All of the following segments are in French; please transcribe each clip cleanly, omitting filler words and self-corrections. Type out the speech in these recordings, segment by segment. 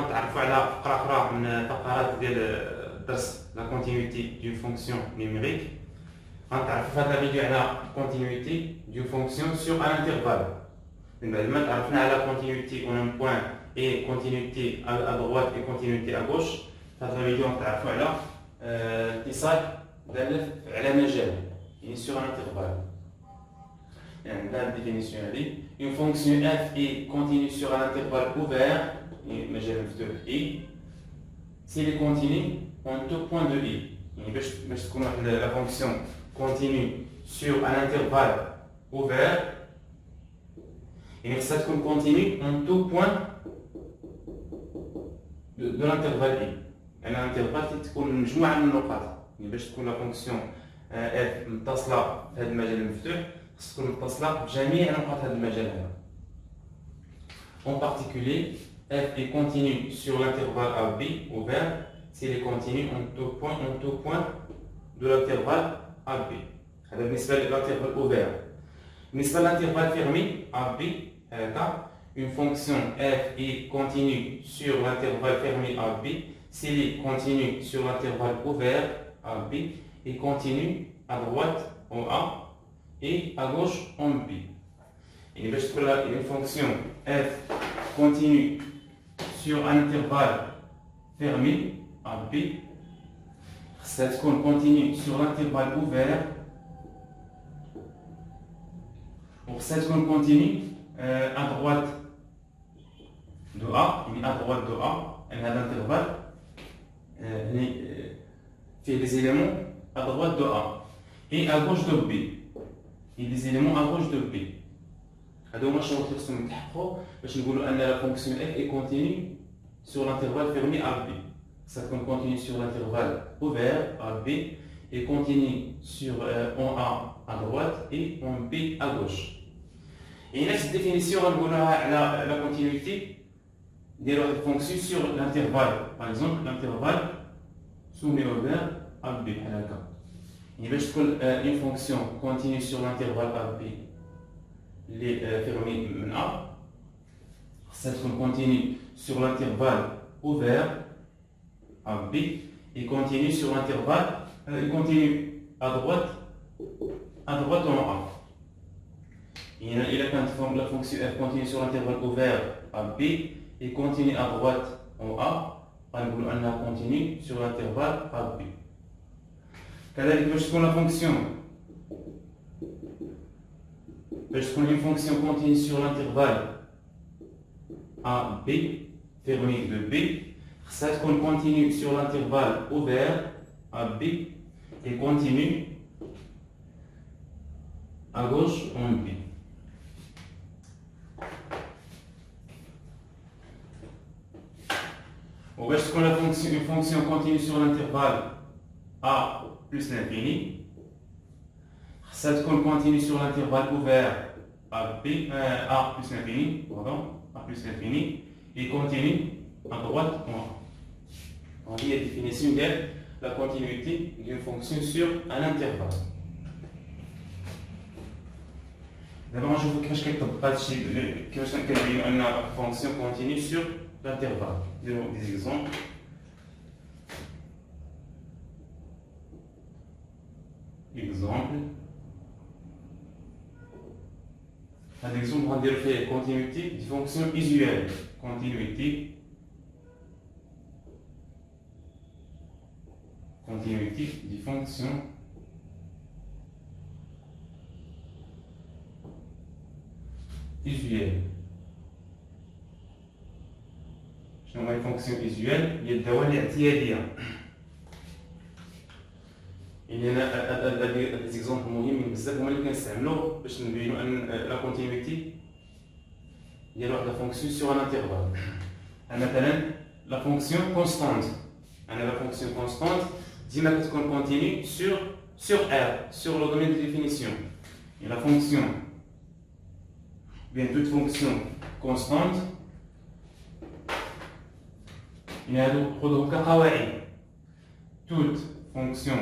غنتعرفوا على فقره اخرى من فقرات ديال الدرس لا كونتينيتي دون فونكسيون نيميريك. غنتعرفوا في هذا الفيديو على كونتينيتي دون فونكسيون سور ان انترفال. من بعد ما تعرفنا على كونتينيتي اون ان بوين اي كونتينيتي ا droite اي كونتينيتي ا gauche، في هذا الفيديو غنتعرفوا على اتصال دال على مجال يعني سور ان انترفال. يعني la définition est une fonction f est continue sur un intervalle ouvert, مجال مفتوح i, s'il est continu en tout point de i. يعني باش تكون la fonction continue sur un intervalle ouvert يعني خصها تكون continue en tout point de l'intervalle i. يعني l'intervalle تكون مجموعة من النقاط. يعني باش تكون la fonction f متصلة في هذا المجال المفتوح خص تكون متصلة بجميع نقاط هذا المجال هذا. En particulier, f est continue sur l'intervalle AB ouvert s'il est continu en tout point de l'intervalle AB. هذا بالنسبة للintervalle ouvert. بالنسبة للintervalle fermé AB, une fonction f est continue sur l'intervalle fermé AB s'il est continu sur l'intervalle ouvert AB et continue à droite en A et à gauche en B. Et باش تكون une fonction f continue sur un intervalle fermé à B, خصها تكون continue sur l'intervalle ouvert وخصها تكون continue à droite de A, يعني à droite de A, يعني هذا الانترفال فيه des éléments à droite de A et à gauche de B. Il y a des éléments à gauche de B. هذا هما الشروط اللي خصهم يتحققوا باش نقولوا ان لا فونكسيون f est continue sur l'intervalle fermé AB. Ça تكون continue sur l'intervalle ouvert AB et continue sur en A à droite et en B à gauche. Et نفس الديفينيسيون غنقولوها على la continuité ديال واحد الفونكسيون sur l'intervalle. Par exemple l'intervalle soumis ouvert AB بحال هكا. يعني باش تكون une fonction continue sur l'intervalle AB اللي fermé من A خصها تكون continue sur l'intervalle ouvert AB et continue sur l'intervalle continue à droite en A. إذا كانت la fonction f continue sur l'intervalle ouvert AB et continue à droite en A غنقولوا انها continue sur l'intervalle AB. كذلك باش تكون لا فونكسيون une fonction continue sur l'intervalle AB fermé de B خصها تكون continue sur l'intervalle ouvert AB et continue à gauche en B. وباش تكون لا فونكسيون une fonction continue sur l'intervalle A plus l'infini خصها تكون continue sur l'intervalle ouvert AB A plus l'infini A plus l'infini et continue à droite en A. هذه هي الديفينيسيون ديال la continuité d'une fonction sur un intervalle. دابا غنشوفو كيفاش كيطبق هادشي كيفاش كنبينو ان la fonction continue sur l'intervalle. نديرو des exemples. Un exemple, on va dire continuité de fonction usuelle. Continuité de fonction usuelle. شنو هي الفونكسيون usuelle؟ هي الدوال الاعتيادية. يعني انا هاد ليزيكزومبل مهمين بزاف هما اللي كنستعملو باش نبينو ان لا كونتينيتي ديال واحد لا فونكسيون سور ان انترفال. مثلا لا فونكسيون كونستانت، انا لا فونكسيون كونستانت ديما كتكون كونتيني sur R, sur le domaine de définition. Et la fonction, bien toute fonction constante, il y a d'autres قواعد. Toute fonction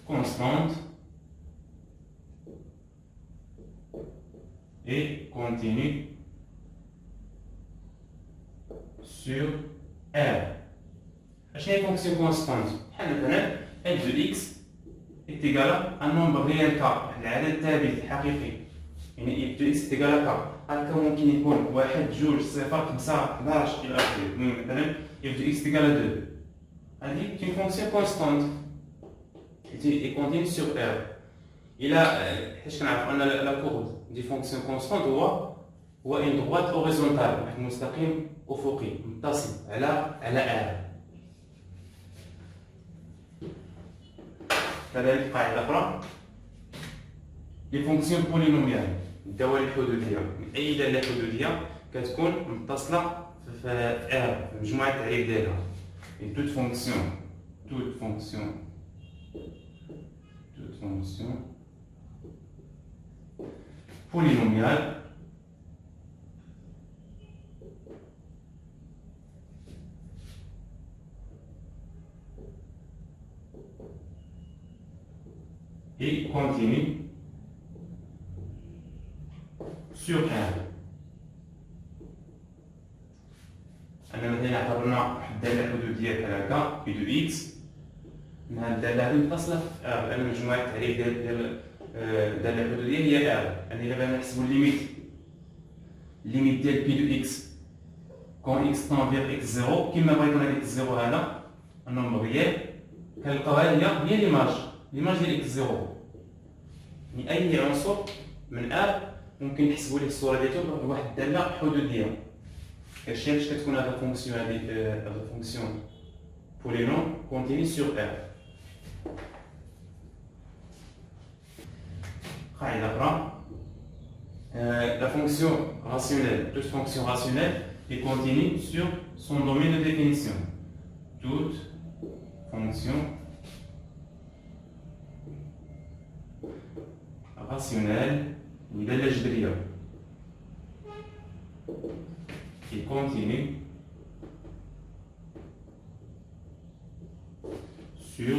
constante et continue sur R. Quelle est la fonction constante? مثلا f de x est égal à un nombre réel k. العدد الثابت الحقيقي. يعني f de x est égal à k. هكا ممكن يكون 1 2 0 5 11 إلى آخره. مثلا f de x est égal à 2. هذه une fonction constante et continue sur R. إلى حيت كنعرفوا أن la courbe دي fonction constante هو une droite horizontale، واحد المستقيم أفقي متصل على R. كذلك قاعدة أخرى لي فونكسيون بولينوميال الدوال الحدودية. أي دالة حدودية كتكون متصلة في R في مجموعة التعريف ديالها. toute fonction polynomiale et continue sur R. أنا مثلا اعتبرنا واحد الدالة حدودية كهكا في دو إكس، من هاد الدالة هادي متصلة في R لأن مجموعة التعريف ديال الدالة الحدودية هي R. يعني إلا بغينا نحسبو الليميت ديال بي دو إكس كون إكس طون فيغ إكس زيرو، كيما بغيتو هاد إكس زيرو هذا النومبر ريال كنلقاوها هي ليماج ديال إكس زيرو. يعني أي عنصر من R ممكن نحسبو ليه الصورة ديالو بواحد الدالة حدودية. كتشي علاش كتكون هاد الفونكسيون هاد الفونكسيون بولينوم كونتيني سور R. قاعدة أخرى la fonction rationnelle, toute fonction rationnelle est continue sur son domaine de définition. Toute fonction rationnelle ودالة جبرية qui continue sur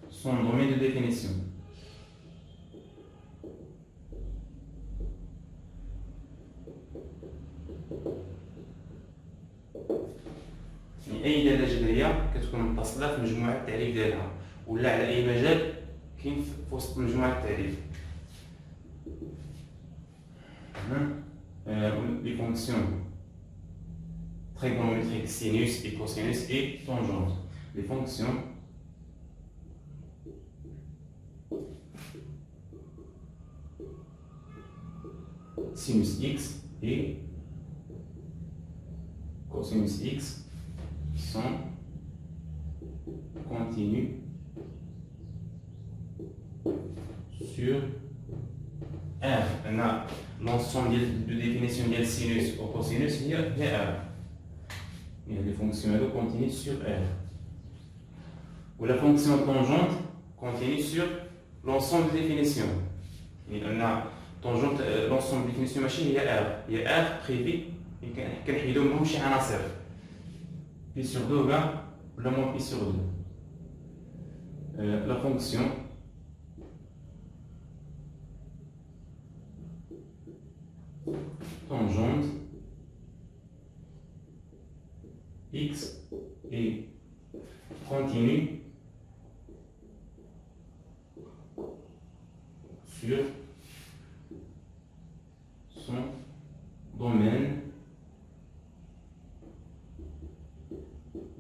son domaine de définition. أي دالة جبرية كتكون متصلة في مجموعة التعريف ديالها ولا على أي مجال كاين في وسط مجموعة التعريف. Les fonctions trigonométriques sinus et cosinus et tangente. Les fonctions sinus x et cosinus x sont continues sur R. On a l'ensemble de définition de sinus ou cosinus, il y a R. Il y a les fonctions continues sur R. Ou la fonction tangente continue sur l'ensemble de définition. On a tangente, l'ensemble de définition machine, il y a R. Il y a R privé, et qu'il y a un عناصر. Pi sur 2 ou le moins pi sur 2. La fonction tangente x est continue sur son domaine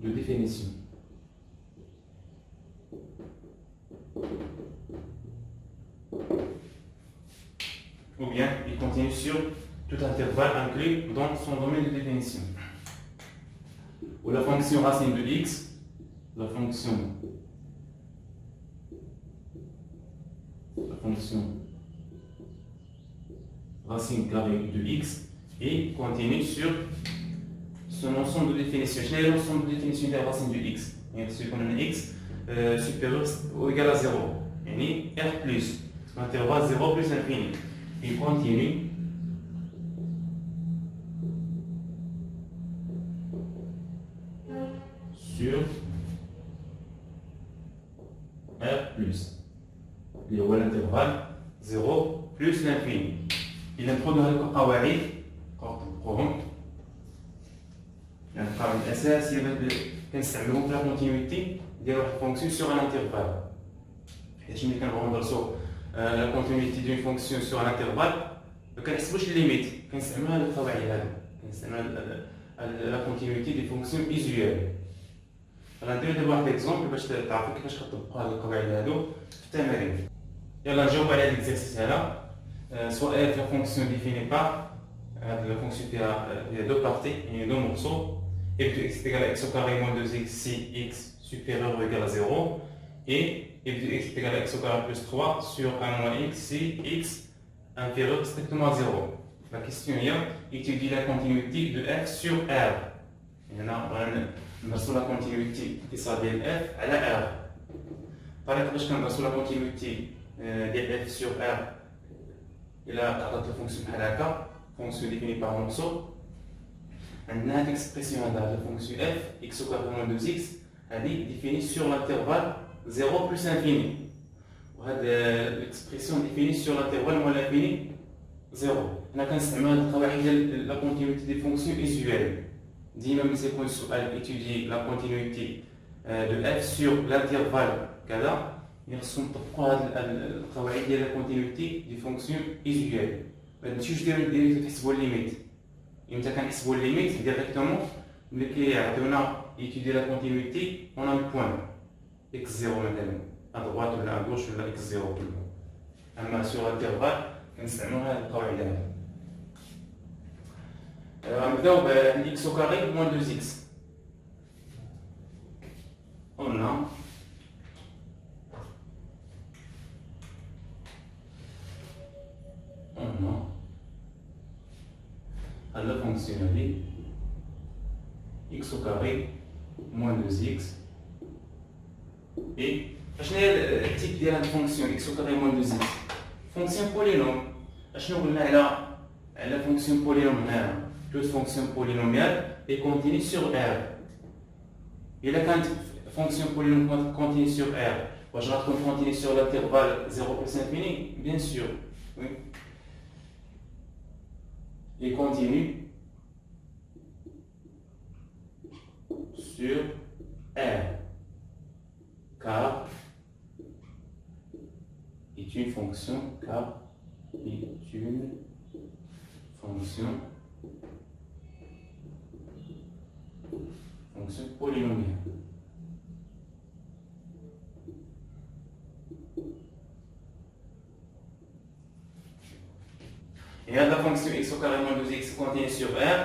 de définition. Ou bien il continue sur tout intervalle inclus dans son domaine de définition. Ou la fonction racine de x, la fonction racine carrée de x et continue sur son ensemble de définition. Je n'ai l'ensemble de définition de la racine de x. C'est qu'on a un x supérieur ou égal à 0. Et r plus, l'intervalle 0 plus infini. Il continue sur R plus. Il y aura l'intervalle 0 l'infini. Il introduit هذوك القواعد طبقوهم. يعني القاعدة الأساسية كنستعملوهم في لا كونتينيتي ديال واحد الفونكسيون سور ان انترفال. حيت ملي كنبغيو ندرسو لا كونتينيتي دون فونكسيون سور ان انترفال ما كنحسبوش الليميت، كنستعملوا هاد القواعد هادو، كنستعملوا لا كونتينيتي دي فونكسيون ايزيوال. غنديرو دابا واحد اكزومبل باش تعرفوا كيفاش كطبقوا هاد القواعد هادو في التمارين. يلا نجاوب على هاد ليكزارسيس هذا. soit f la fonction définie par la fonction qui a deux parties, il y a deux morceaux, f de x est égal à x au carré moins 2x si x supérieur ou égal à 0, et f de x est égal à x au carré plus 3 sur 1 moins x si x inférieur strictement à 0. La question est étudier la continuité de f sur R. Il y en a la continuité qui s'appelle f à la R. Par exemple, la continuité de f sur R. Il a la fonction halaka, fonction définie par morceau. On a l'expression de la fonction f, x au carré moins 2x, elle est définie sur l'intervalle 0 plus infini. L'expression définie sur l'intervalle moins l'infini 0. On a la continuité des fonctions usuelles. Dis même si on étudie la continuité de f sur l'intervalle كذا. يخصهم نطبقوا هاد القواعد ديال لا كونتينيتي دي فونكسيون ايزيوال. ما نمشيوش ديريكت نحسبوا الليميت. امتى كنحسبوا الليميت ديريكتومون ملي كيعطيونا ايتودي لا كونتينيتي اون ان بوين اكس 0 مثلا ا droite ولا ا gauche ولا اكس 0 كلهم. اما سور انترفال كنستعملوا هاد القواعد هادو. غنبداو باكس او كاري موان 2 اكس. قلنا la fonction x au carré moins 2x et je n'ai le type de la fonction x au carré moins 2x fonction polynôme. Je n'ai la fonction polynôme plus fonction polynomiale et continue sur R. Et la fonction polynôme continue sur R, je vais continuer sur l'intervalle 0 plus infini, bien sûr. Oui. Et continue sur R, car est une fonction polynomiale. Et la fonction x au carré moins 2x continue sur R,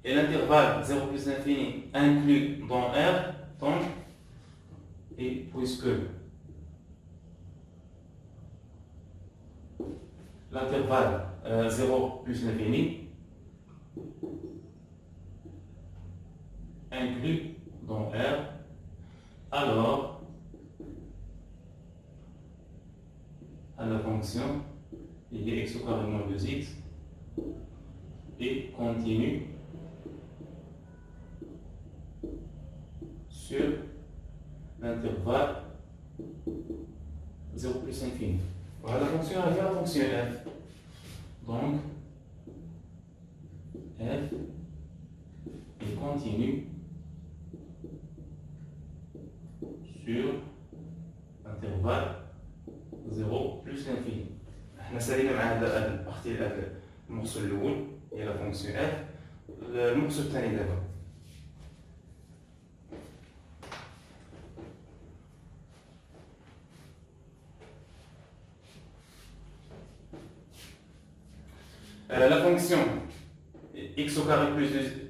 et l'intervalle 0 plus l'infini inclus dans R, donc, et puisque l'intervalle 0 plus l'infini inclus dans R, alors à la fonction il y a x au carré moins 2x et continue sur l'intervalle 0 plus infini. Voilà la fonction avec la fonction f. Donc f et continue sur l'intervalle 0 plus l'infini. احنا سالينا مع هذا البارتي هذا المقص الاول هي لا فونكسيون اف. المقص الثاني دابا la fonction x au carré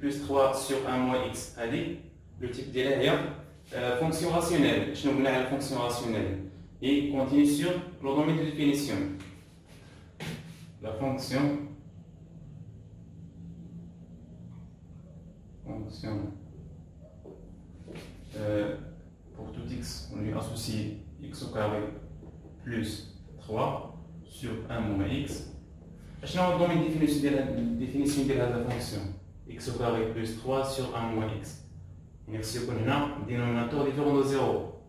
plus 3 sur 1 moins x هذه le type ديالها هي fonction rationnelle. شنو قلنا على fonction rationnelle et continue sur le domaine de définition. La fonction pour tout x, on lui associe x au carré plus 3 sur 1 moins x. Je vais donner une définition de la fonction x au carré plus 3 sur 1 moins x. Si on a un dénominateur différent de 0,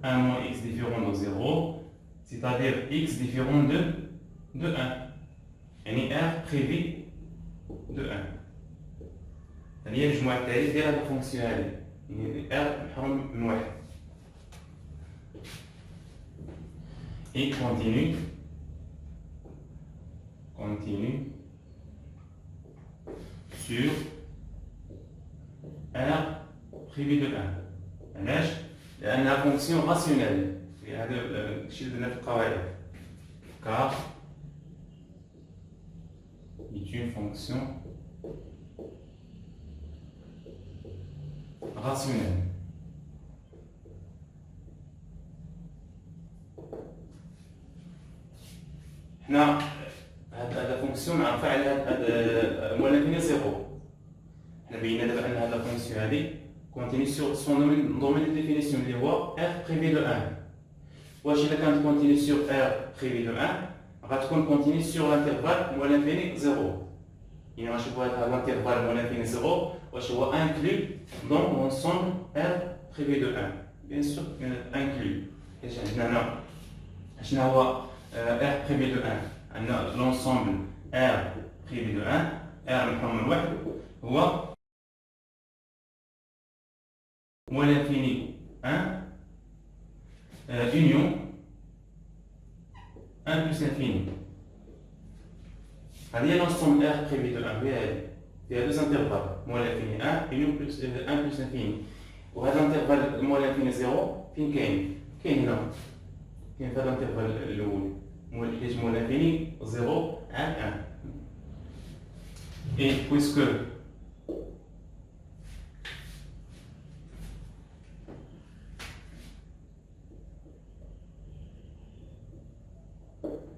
1 moins x différent de 0. c'est-à-dire x différent de 1. يعني r privé de 1. هذه هي المجموعة التالية ديال هاد الفونكسيون هادي، يعني r محروم من 1. Et continue sur R privé de 1. علاش؟ لأنها فونكسيون راسيونيل، هذا الشيء اللي درنا في القواعد. car est une fonction rationnelle. حنا هاد فونكسيون نعرفو على هاد مولفين زيرو. حنا بينا دابا ان هاد فونكسيون هادي كونتيني سور سون دومين دو ديفينيسيون اللي هو r بريفي دو 1. واش الا كانت كونتيني سور r بريفي دو 1 غتكون كونتيني سور لانترفال مو لانفيني زيرو. يعني غنشوفو هاد لانترفال مو لانفيني زيرو واش هو انكلو دون لونسومبل r بريفي دو 1. بيان سور انكلو. اش عندنا هنا؟ شنو هو R privé de 1 l'ensemble R privé de 1 R محروم من 1 هو moins l'infini 1 union 1 plus l'infini. هذه هي l'ensemble R privé de 1 فيها deux intervalles moins l'infini 1 union plus 1 plus l'infini. وهذا الانترفال moins l'infini 0 فين كاين؟ كاين هنا، كاين في هذا الانترفال الأول حيت moins l'infini 0 à 1. Et puisque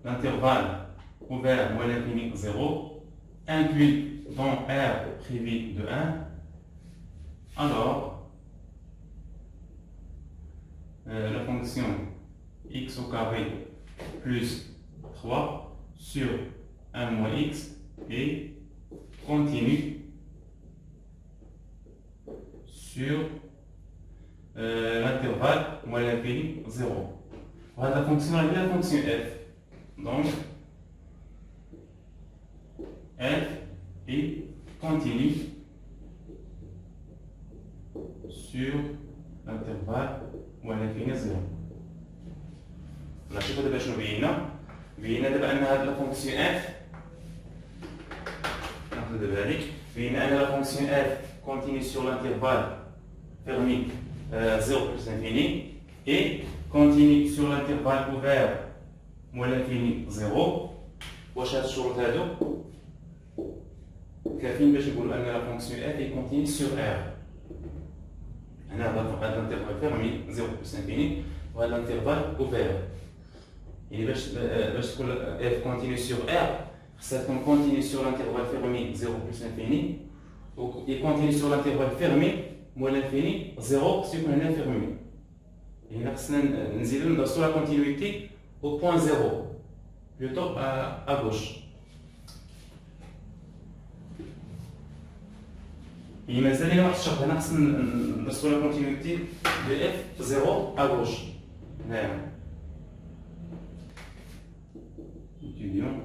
l'intervalle ouvert moins l'infini 0 inclut dans R privé de 1, alors la fonction x au carré plus 3 sur 1 moins x et continue sur l'intervalle moins l'infini 0. Voilà la fonction f. Donc f et continue sur l'intervalle moins l'infini 0. نشوفو دابا شنو بينا دابا ان هاد لا فونكسيون اف ناخذ دابا هذيك بينا ان لا فونكسيون اف كونتيني سور لانترفال فيرمي 0 plus l'infini et continue sur l'intervalle ouvert moins l'infini 0. واش هاد الشروط هادو كافيين باش نقولوا ان لا فونكسيون اف اي كونتيني سور ار. هنا هذا الانترفال فيرمي 0 plus l'infini وهذا الانترفال اوفير. يعني باش تكون f continue sur R خصها تكون continue sur l'intervalle fermé 0 plus l'infini et continue sur l'intervalle fermé moins l'infini 0 si يكون هنا fermé. هنا خصنا نزيدو ندرسو la continuité au point 0 plutôt à gauche. يعني مازال لينا واحد الشرط هنا خصنا ندرسو la continuité de f 0 à gauche. هنايا étudions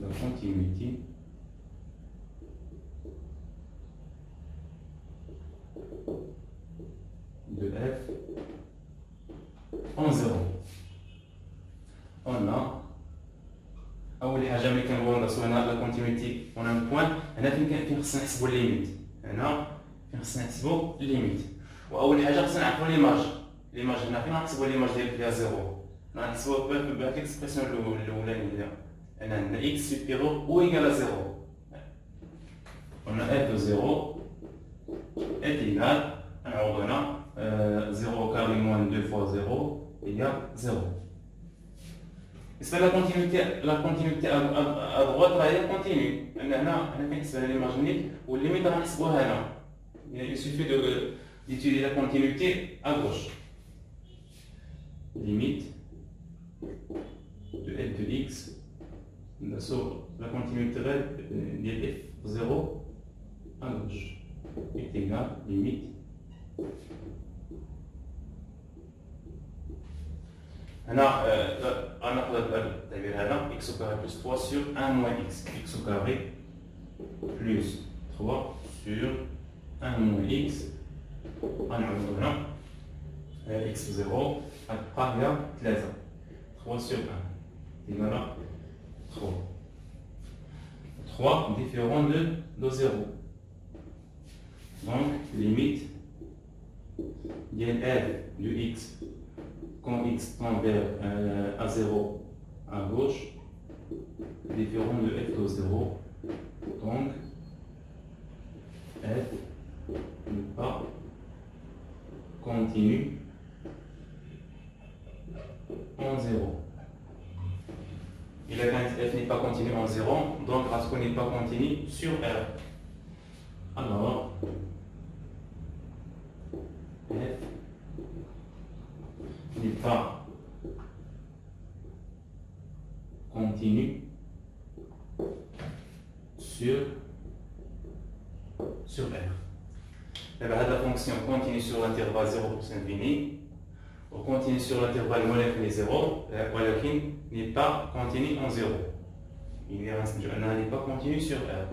la continuité de f en 0. On a أول حاجة ملي كنبغيو ندرسو هنا لا كونتينيتي on a un point هنا فين خصنا نحسبو الليميت. هنا فين خصنا نحسبو الليميت وأول حاجة خصنا نعرفو ليماج هنا فين غنحسبو ليماج ديال فيها 0. غنحسبوها بهاد ليكسبرسيون الاولانيه ان عندنا x supérieur ou égal à 0. On a f de 0 est égal نعوض هنا 0 carré moins 2 fois 0 égale 0. بالنسبه لا كونتينيتي à droite راه هي كونتينيو لان هنا كنحسبها ليماج نيت والليميت غنحسبوها هنا. Il suffit d'étudier la continuité à gauche. Limite de f de x sur la continuité de f 0 à gauche est égale limite هنا غناخذ هذا التعبير هذا x au carré plus 3 sur 1 moins x au carré plus 3 sur 1 moins x غنعوضو هنا x 0 غتبقى هي 3 3 sur 1 ديما هنا 3 3 différent de 0 donc limite f du x quand x tend vers à 0 à gauche différent de f de 0 donc f n'est pas continu en 0. Il a quand f n'est pas continu en 0, donc parce qu'on n'est pas continu sur R. Alors, f n'est pas continu sur R. La fonction continue sur l'intervalle 0 pour l'infini, ou continue sur l'intervalle moins que 0, ولكن n'est pas continu en 0. Il n'est pas continu sur R.